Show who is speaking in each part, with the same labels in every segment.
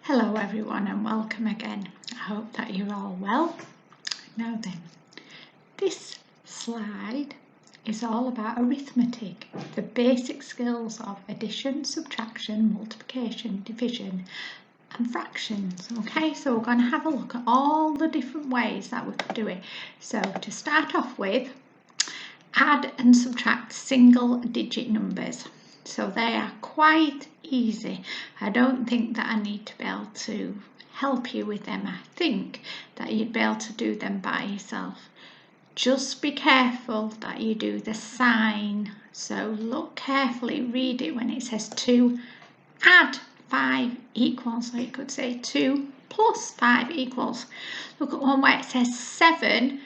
Speaker 1: Hello everyone and welcome again. I hope that you're all well. Now then, this slide is all about arithmetic, the basic skills of addition, subtraction, multiplication, division and fractions. Okay, so we're going to have a look at all the different ways that we could do it. So to start off with, add and subtract single digit numbers. So they are quite easy. I don't think that I need to be able to help you with them. I think that you'd be able to do them by yourself. Just be careful that you do the sign. So look carefully, read it when it says 2 add 5 equals. So you could say 2 plus 5 equals. Look at one where it says 7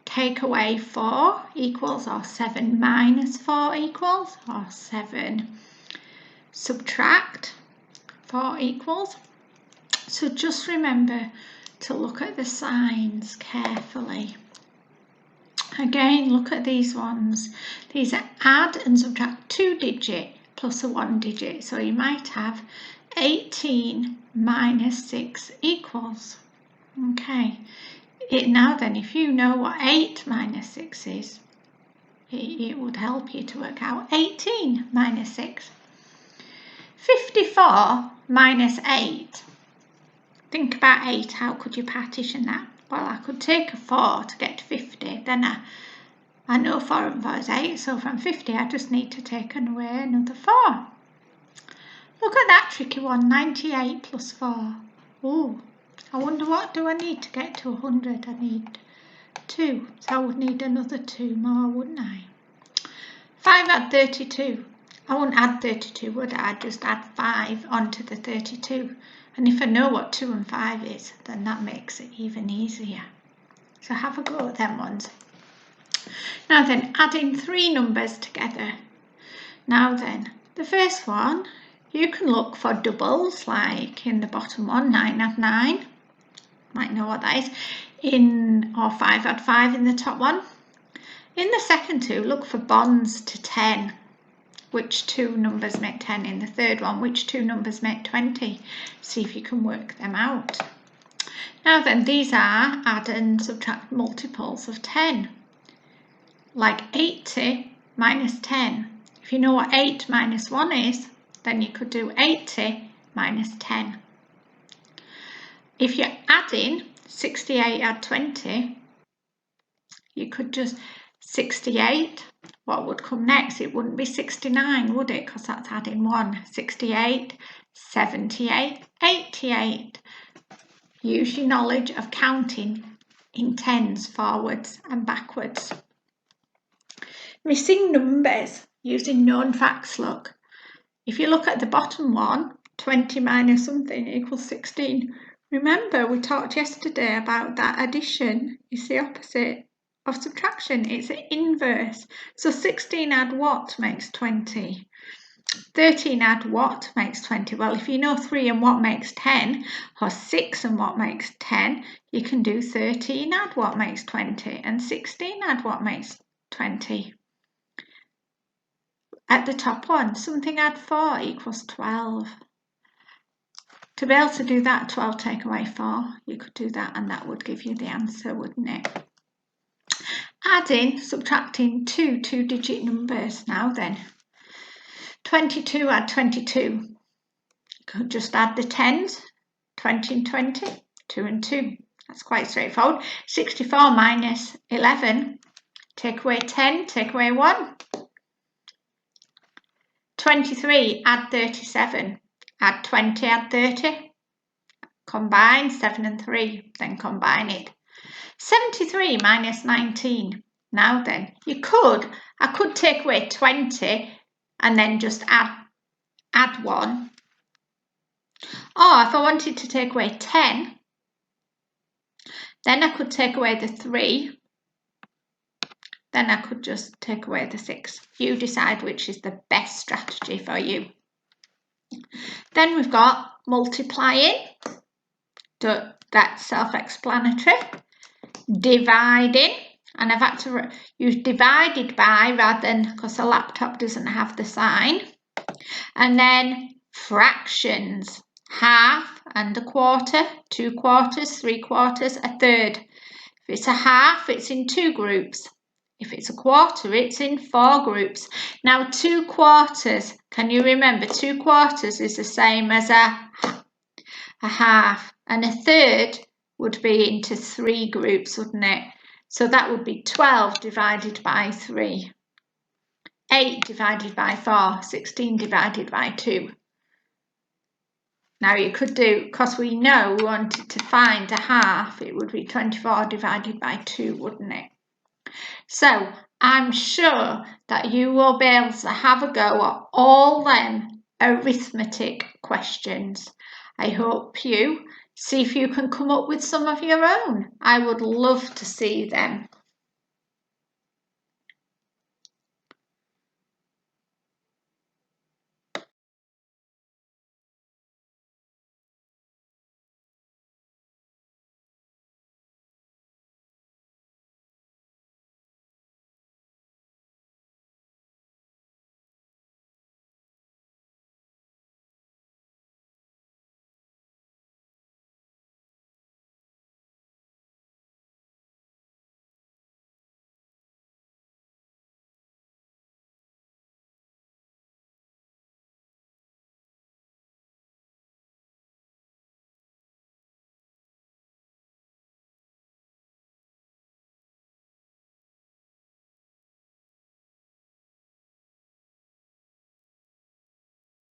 Speaker 1: take away 4 equals, or 7 minus 4 equals, or 7 subtract 4 equals. So just remember to look at the signs carefully. Again, look at these ones. These are add and subtract 2 digit plus a 1 digit. So you might have 18 minus 6 equals. Okay. Now then, if you know what 8 minus 6 is, it would help you to work out 18 minus 6. 54 minus 8. Think about 8. How could you partition that? Well, I could take a 4 to get to 50. Then I know 4 and 4 is 8. So from 50, I just need to take away another 4. Look at that tricky one. 98 plus 4. Ooh. I wonder what do I need to get to 100? I need 2, so I would need another 2 more, wouldn't I? 5 add 32. I wouldn't add 32, would I? I'd just add 5 onto the 32. And if I know what 2 and 5 is, then that makes it even easier. So have a go at them ones. Now then, adding 3 numbers together. Now then, the first one, you can look for doubles, like in the bottom one, 9 add 9. Might know what that is. Or 5 add 5 in the top one. In the second two, look for bonds to 10. Which 2 numbers make 10? In the third one, which 2 numbers make 20? See if you can work them out. Now then, these are add and subtract multiples of 10. Like 80 minus 10. If you know what 8 minus 1 is, then you could do 80 minus 10. If you're adding 68 add 20, you could just 68. What would come next? It wouldn't be 69, would it? Because that's adding 1. 68, 78, 88. Use your knowledge of counting in tens forwards and backwards. Missing numbers using known facts. Look, if you look at the bottom one, 20 minus something equals 16. Remember, we talked yesterday about that addition is the opposite of subtraction. It's an inverse. So 16 add what makes 20? 13 add what makes 20? Well, if you know 3 and what makes 10, or 6 and what makes 10, you can do 13 add what makes 20, and 16 add what makes 20. At the top one, something add 4 equals 12. To be able to do that, 12 take away 4, you could do that and that would give you the answer, wouldn't it? Adding, subtracting 2 two-digit numbers. Now then, 22 add 22. Could just add the tens, 20 and 20, 2 and 2. That's quite straightforward. 64 minus 11, take away 10, take away 1. 23 add 37. Add 20, add 30, combine 7 and 3, then combine it. 73 minus 19. Now then, I could take away 20 and then just add 1. Or if I wanted to take away 10, then I could take away the 3. Then I could just take away the 6. You decide which is the best strategy for you. Then we've got multiplying, that's self-explanatory. Dividing, and I've had to use divided by rather than, because the laptop doesn't have the sign. And then fractions, half and a quarter, 2 quarters, 3 quarters, a third. If it's a half, it's in 2 groups. If it's a quarter, it's in 4 groups. Now 2 quarters, can you remember 2 quarters is the same as a half, and a third would be into 3 groups, wouldn't it? So that would be 12 divided by 3, 8 divided by 4, 16 divided by 2. Now you could do, because we know we wanted to find a half, it would be 24 divided by 2, wouldn't it? So I'm sure that you will be able to have a go at all them arithmetic questions. I hope you see if you can come up with some of your own. I would love to see them.